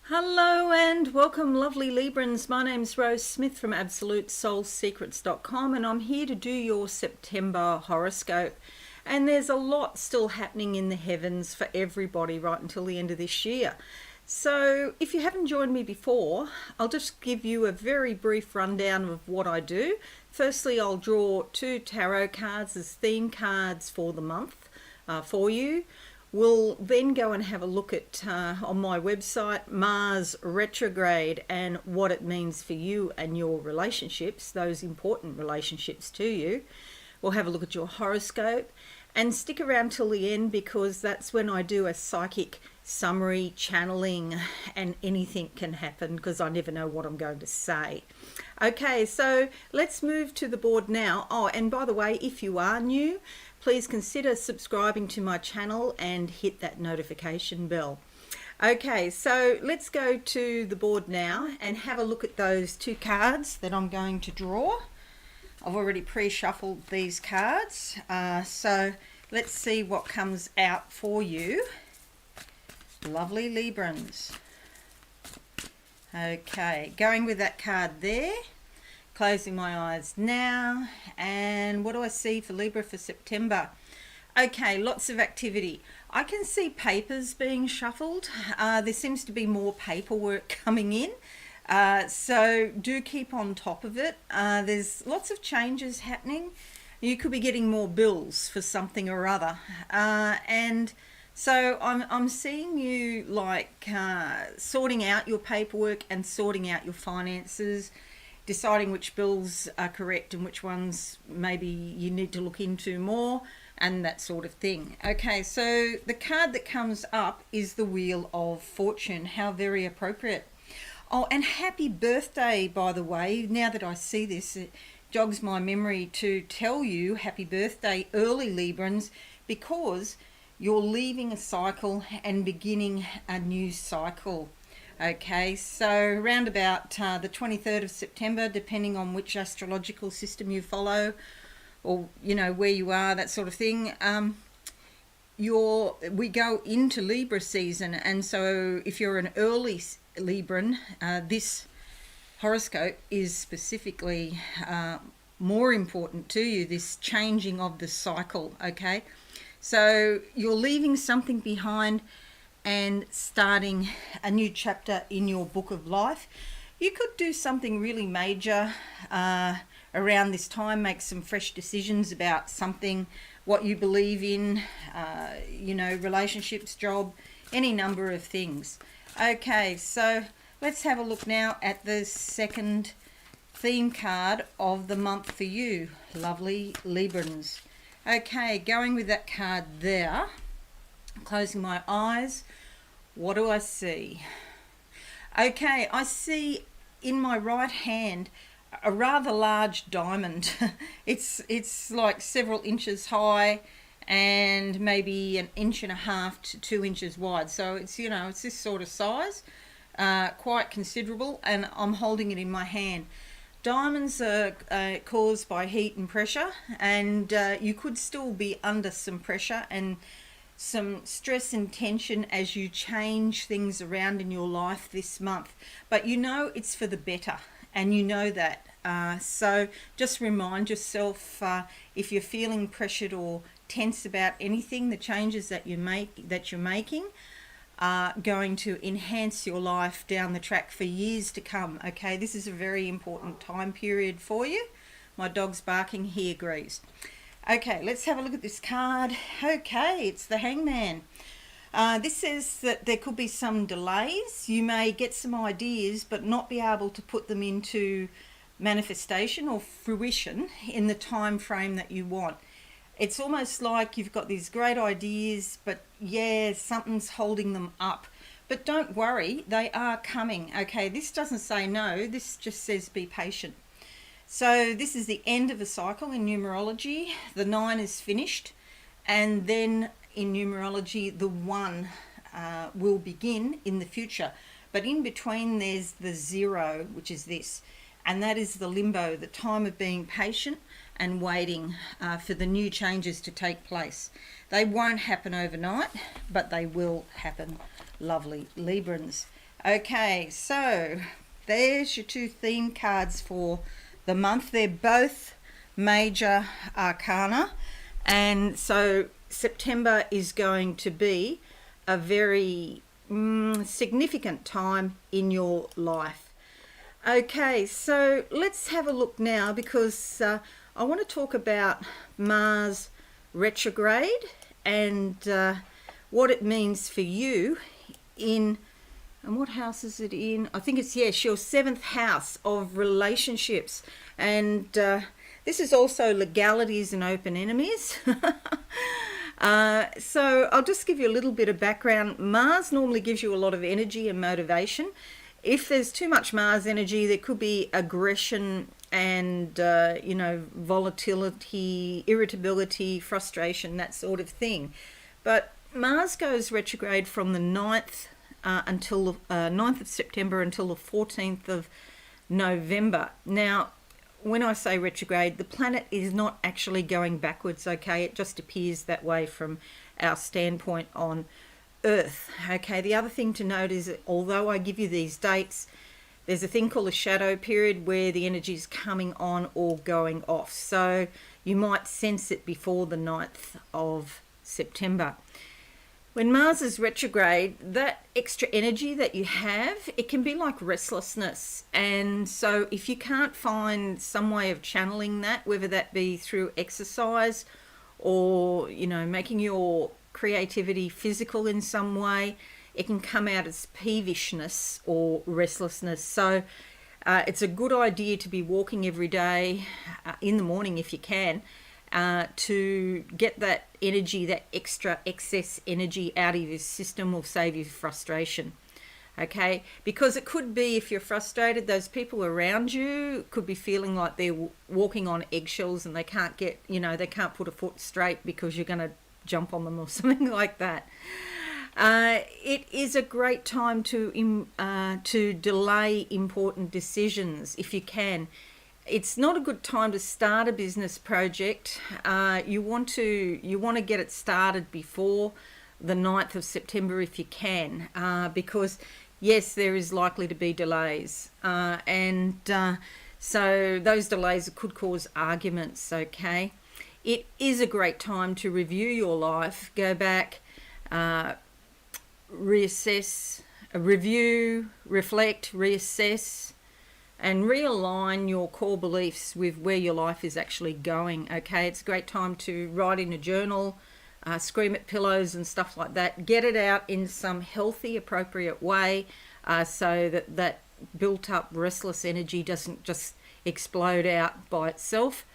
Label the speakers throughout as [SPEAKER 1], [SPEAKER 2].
[SPEAKER 1] Hello and welcome, lovely Librans. My name's Rose Smith from AbsoluteSoulSecrets.com, and I'm here to do your September horoscope. And there's a lot still happening in the heavens for everybody right until the end of this year. So if you haven't joined me before, I'll just give you a very brief rundown of what I do. Firstly, I'll draw 2 tarot cards as theme cards for the month for you. We'll then go and have a look at, on my website, Mars retrograde and what it means for you and your relationships, those important relationships to you. We'll have a look at your horoscope and stick around till the end, because that's when I do a psychic summary, channeling, and anything can happen because I never know what I'm going to say. Okay, so let's move to the board now. Oh, and by the way, if you are new, please consider subscribing to my channel and hit that notification bell. Okay, so let's go to the board now and have a look at those 2 cards that I'm going to draw. I've already pre-shuffled these cards, so let's see what comes out for you, lovely Librans. Okay, going with that card there. Closing my eyes now, and what do I see for Libra for September? Okay, lots of activity. I can see papers being shuffled. There seems to be more paperwork coming in, so do keep on top of it. There's lots of changes happening. You could be getting more bills for something or other, and so I'm seeing you like sorting out your paperwork and sorting out your finances, deciding which bills are correct and which ones maybe you need to look into more, and that sort of thing. Okay, so the card that comes up is the Wheel of Fortune. How very appropriate. Oh, and happy birthday, by the way. Now that I see this, it jogs my memory to tell you happy birthday early, Librans, because you're leaving a cycle and beginning a new cycle. Okay, so around about the 23rd of September, depending on which astrological system you follow, or you know where you are, that sort of thing, we go into Libra season. And so if you're an early Libran, this horoscope is specifically more important to you, this changing of the cycle. Okay, so you're leaving something behind and starting a new chapter in your book of life. You could do something really major around this time, make some fresh decisions about something, what you believe in, you know, relationships, job, any number of things. Okay, so let's have a look now at the second theme card of the month for you, lovely Librans. Okay, going with that card there, closing my eyes, what do I see? Okay, I see in my right hand a rather large diamond. It's like several inches high and maybe 1.5 inches to 2 inches wide. So it's, you know, it's this sort of size, quite considerable, and I'm holding it in my hand. Diamonds are caused by heat and pressure, and you could still be under some pressure and some stress and tension as you change things around in your life this month. But you know it's for the better, and you know that. So just remind yourself, if you're feeling pressured or tense about anything, the changes that you're making are going to enhance your life down the track for years to come. Okay, this is a very important time period for you. My dog's barking, he agrees. Okay, let's have a look at this card. Okay, it's the Hangman. This says that there could be some delays. You may get some ideas but not be able to put them into manifestation or fruition in the time frame that you want. It's almost like you've got these great ideas, but yeah, something's holding them up. But don't worry, they are coming. Okay, this doesn't say no, this just says be patient. So this is the end of a cycle in numerology. The 9 is finished, and then in numerology the 1 will begin in the future. But in between there's the 0, which is this, and that is the limbo, the time of being patient and waiting for the new changes to take place. They won't happen overnight, but they will happen, lovely Librans. Okay, so there's your two theme cards for the month. They're both major arcana, and so September is going to be a very significant time in your life. Okay, so let's have a look now, because I want to talk about Mars retrograde and what it means for you in, and what house is it in? I think it's, yes, your 7th house of relationships. And this is also legalities and open enemies. So I'll just give you a little bit of background. Mars normally gives you a lot of energy and motivation. If there's too much Mars energy, there could be aggression and, volatility, irritability, frustration, that sort of thing. But Mars goes retrograde from the 9th until 9th of September until the 14th of November. Now, when I say retrograde, the planet is not actually going backwards, okay? It just appears that way from our standpoint on Earth, okay? The other thing to note is that although I give you these dates, there's a thing called a shadow period where the energy is coming on or going off. So you might sense it before the 9th of September. When Mars is retrograde, that extra energy that you have, it can be like restlessness. And so if you can't find some way of channeling that, whether that be through exercise or, making your creativity physical in some way, it can come out as peevishness or restlessness. So it's a good idea to be walking every day in the morning if you can, to get that energy, that extra excess energy out of your system, will save you frustration. Okay, because it could be, if you're frustrated, those people around you could be feeling like they're walking on eggshells and they can't get, they can't put a foot straight because you're going to jump on them or something like that. It is a great time to delay important decisions if you can. It's not a good time to start a business project. You want to get it started before the 9th of September if you can, because yes, there is likely to be delays, and so those delays could cause arguments. Okay, it is a great time to review your life, go back, reassess, review, reflect, reassess, and realign your core beliefs with where your life is actually going. Okay, it's a great time to write in a journal, scream at pillows and stuff like that. Get it out in some healthy, appropriate way, so that built up restless energy doesn't just explode out by itself,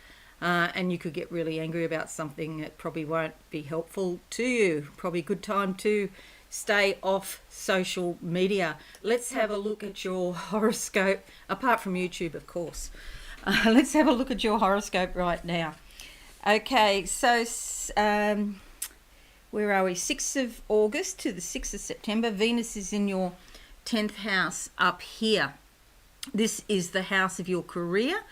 [SPEAKER 1] and you could get really angry about something that probably won't be helpful to you. Probably a good time to stay off social media. Let's have a look at your horoscope, apart from YouTube, of course. Let's have a look at your horoscope right now. Okay, so where are we? 6th of August to the 6th of September. Venus is in your 10th house up here. This is the house of your career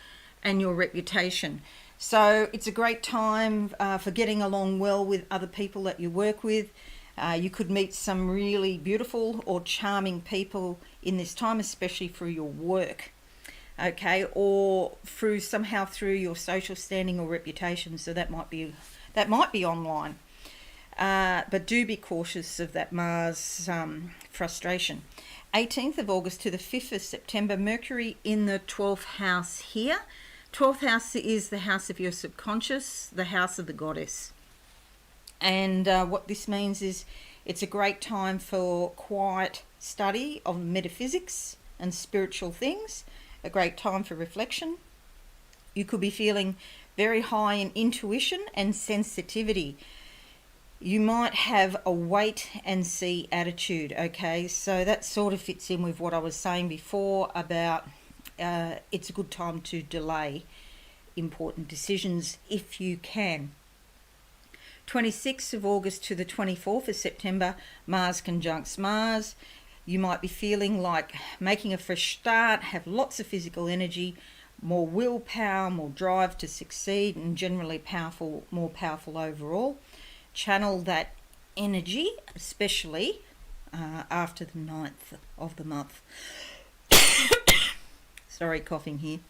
[SPEAKER 1] and your reputation. So it's a great time for getting along well with other people that you work with. You could meet some really beautiful or charming people in this time, especially through your work, okay, or somehow through your social standing or reputation. So that might be online, but do be cautious of that Mars frustration. 18th of August to the 5th of September, Mercury in the 12th house here. 12th house is the house of your subconscious, the house of the goddess. And what this means is it's a great time for quiet study of metaphysics and spiritual things, a great time for reflection. You could be feeling very high in intuition and sensitivity. You might have a wait and see attitude, okay? So that sort of fits in with what I was saying before about it's a good time to delay important decisions if you can. 26th of August to the 24th of September, Mars conjuncts Mars. You might be feeling like making a fresh start, have lots of physical energy, more willpower, more drive to succeed, and generally more powerful overall. Channel that energy, especially after the 9th of the month. Sorry, coughing here.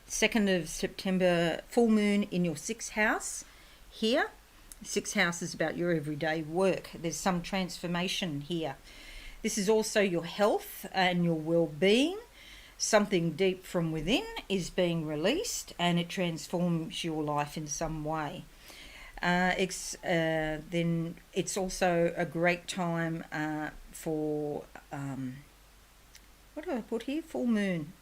[SPEAKER 1] 2nd of September, full moon in your 6th house here. 6th house is about your everyday work. There's some transformation here. This is also your health and your well-being. Something deep from within is being released and it transforms your life in some way. Then it's also a great time for, what do I put here? Full moon.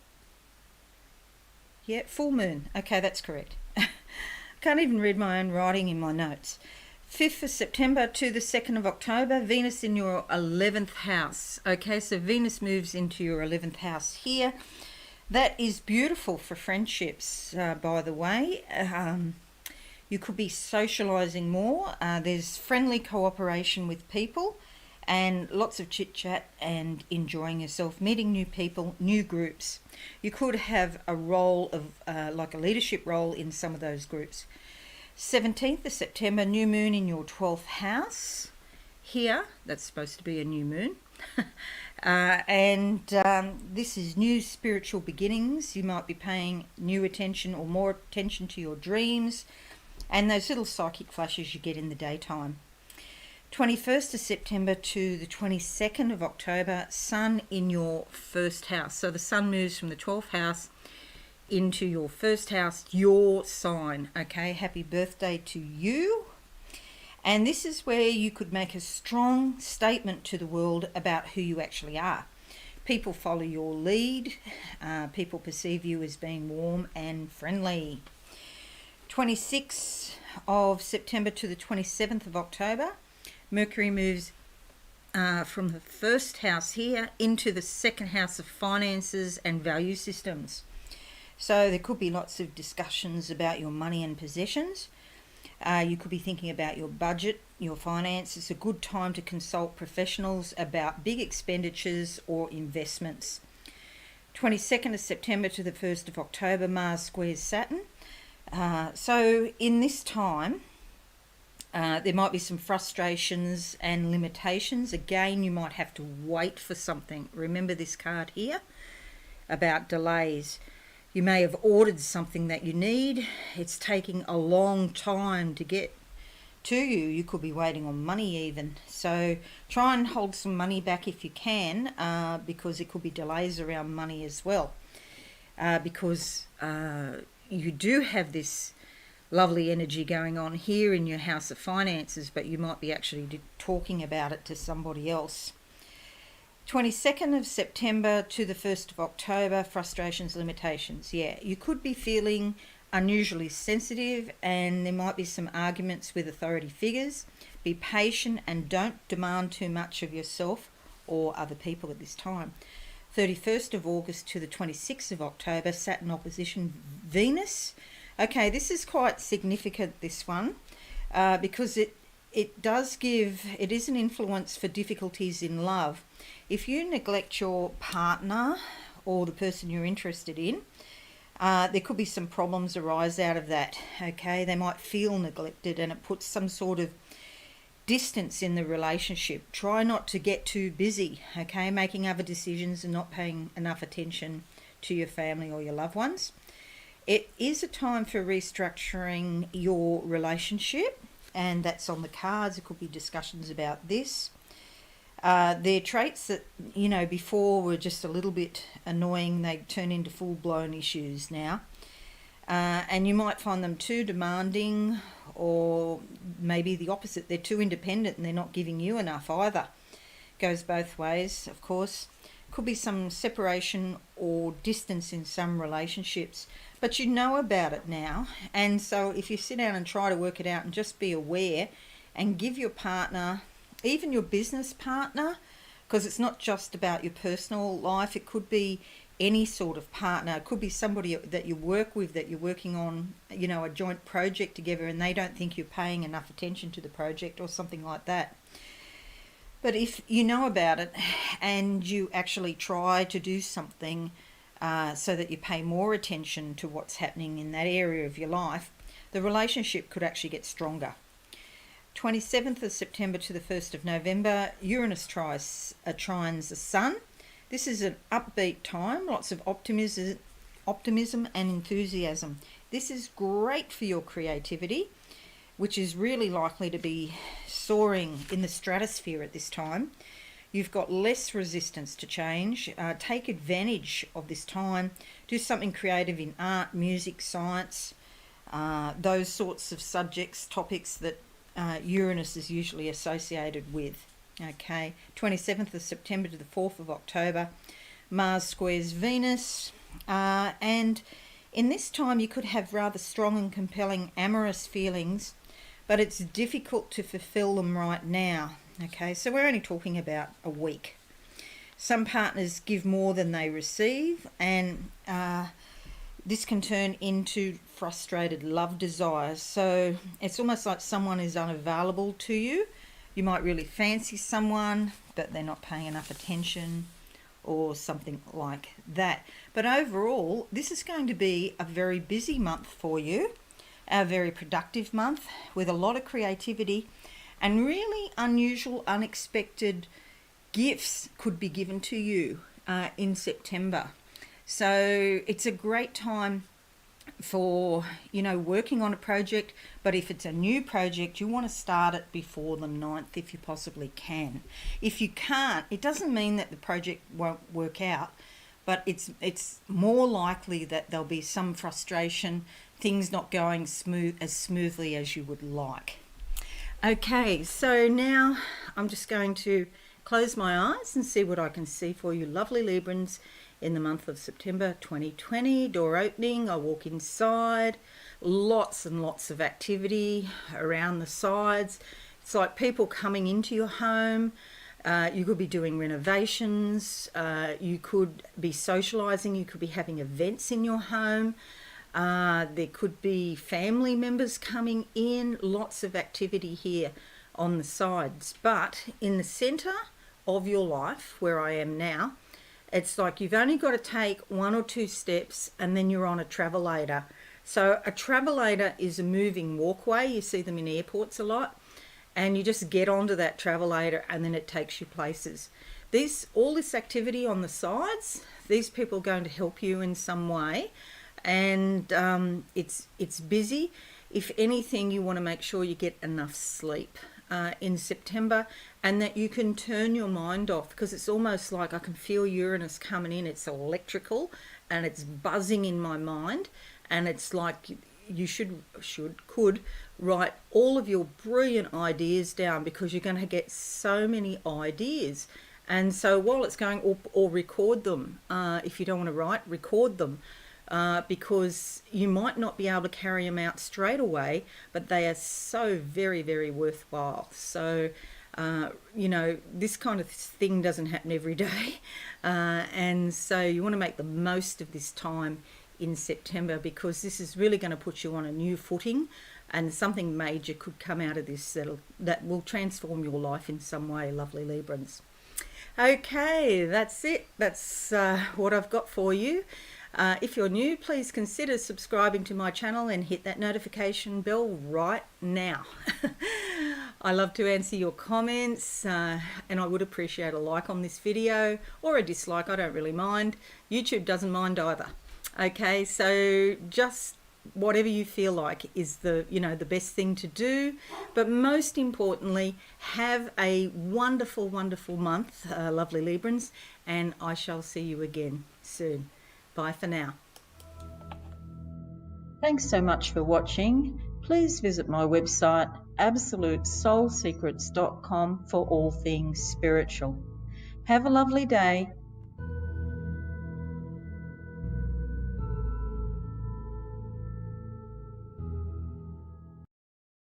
[SPEAKER 1] Yeah, full moon. Okay, that's correct. Can't even read my own writing in my notes. 5th of September to the 2nd of October, Venus in your 11th house. Okay, so Venus moves into your 11th house here. That is beautiful for friendships, by the way. You could be socialising more. There's friendly cooperation with people and lots of chit-chat and enjoying yourself, meeting new people, new groups. You could have a role of, like a leadership role in some of those groups. 17th of September, new moon in your 12th house here. That's supposed to be a new moon. This is new spiritual beginnings. You might be paying new attention or more attention to your dreams and those little psychic flashes you get in the daytime. 21st of September to the 22nd of October, sun in your 1st house. So the sun moves from the 12th house into your 1st house, your sign. Okay, happy birthday to you. And this is where you could make a strong statement to the world about who you actually are. People follow your lead. People perceive you as being warm and friendly. 26th of September to the 27th of October, Mercury moves from the 1st house here into the 2nd house of finances and value systems. So there could be lots of discussions about your money and possessions. You could be thinking about your budget, your finance. It's a good time to consult professionals about big expenditures or investments. 22nd of September to the 1st of October, Mars squares Saturn. So in this time, there might be some frustrations and limitations. Again, you might have to wait for something. Remember this card here about delays. You may have ordered something that you need. It's taking a long time to get to you. You could be waiting on money even. So try and hold some money back if you can, because it could be delays around money as well. Because you do have this lovely energy going on here in your house of finances, but you might be actually talking about it to somebody else. 22nd of September to the 1st of October, frustrations, limitations. Yeah, you could be feeling unusually sensitive and there might be some arguments with authority figures. Be patient and don't demand too much of yourself or other people at this time. 31st of August to the 26th of October, Saturn opposition Venus. Okay, this is quite significant, this one, because it is an influence for difficulties in love. If you neglect your partner or the person you're interested in, there could be some problems arise out of that. Okay, they might feel neglected and it puts some sort of distance in the relationship. Try not to get too busy, okay, making other decisions and not paying enough attention to your family or your loved ones. It is a time for restructuring your relationship, and that's on the cards. It could be discussions about this. They're traits that, before were just a little bit annoying. They turn into full-blown issues now. And you might find them too demanding, or maybe the opposite. They're too independent and they're not giving you enough either. Goes both ways, of course. Could be some separation or distance in some relationships, but you know about it now. And so if you sit down and try to work it out and just be aware and give your partner, even your business partner, because it's not just about your personal life, it could be any sort of partner. It could be somebody that you work with, that you're working on, a joint project together, and they don't think you're paying enough attention to the project or something like that. But if you know about it and you actually try to do something so that you pay more attention to what's happening in that area of your life, the relationship could actually get stronger. 27th of September to the 1st of November, Uranus trines the Sun. This is an upbeat time, lots of optimism and enthusiasm. This is great for your creativity, which is really likely to be soaring in the stratosphere at this time. You've got less resistance to change. Take advantage of this time. Do something creative in art, music, science, those sorts of subjects, topics that Uranus is usually associated with. Okay, 27th of September to the 4th of October, Mars squares Venus, and in this time you could have rather strong and compelling amorous feelings, but it's difficult to fulfill them right now. Okay, so we're only talking about a week. Some partners give more than they receive, and this can turn into frustrated love desires. So it's almost like someone is unavailable to you. You might really fancy someone, but they're not paying enough attention or something like that. But overall, this is going to be a very busy month for you, a very productive month with a lot of creativity, and really unusual, unexpected gifts could be given to you in September. So it's a great time for, working on a project, but if it's a new project, you want to start it before the 9th if you possibly can. If you can't, it doesn't mean that the project won't work out, but it's more likely that there'll be some frustration, things not going as smoothly as you would like. Okay, so now I'm just going to close my eyes and see what I can see for you, lovely Librans, in the month of September 2020. Door opening, I walk inside, lots and lots of activity around the sides. It's like people coming into your home. You could be doing renovations, you could be socialising, you could be having events in your home. There could be family members coming in, lots of activity here on the sides. But in the centre of your life, where I am now, it's like you've only got to take 1 or 2 steps and then you're on a travelator. So a travelator is a moving walkway. You see them in airports a lot. And you just get onto that travelator and then it takes you places. All this activity on the sides, these people are going to help you in some way. And it's busy. If anything, you want to make sure you get enough sleep in September, and that you can turn your mind off, because it's almost like I can feel Uranus coming in. It's electrical and it's buzzing in my mind, and it's like you could write all of your brilliant ideas down, because you're going to get so many ideas. And so while it's going, or record them, if you don't want to write, record them. Because you might not be able to carry them out straight away, but they are so very, very worthwhile. So, this kind of thing doesn't happen every day. And so you want to make the most of this time in September, because this is really going to put you on a new footing, and something major could come out of this that will transform your life in some way, lovely Librans. Okay, that's it. That's what I've got for you. If you're new, please consider subscribing to my channel and hit that notification bell right now. I love to answer your comments, and I would appreciate a like on this video, or a dislike. I don't really mind. YouTube doesn't mind either. Okay, so just whatever you feel like is the best thing to do. But most importantly, have a wonderful, wonderful month, lovely Librans, and I shall see you again soon. Bye for now. Thanks so much for watching. Please visit my website absolutesoulsecrets.com for all things spiritual. Have a lovely day.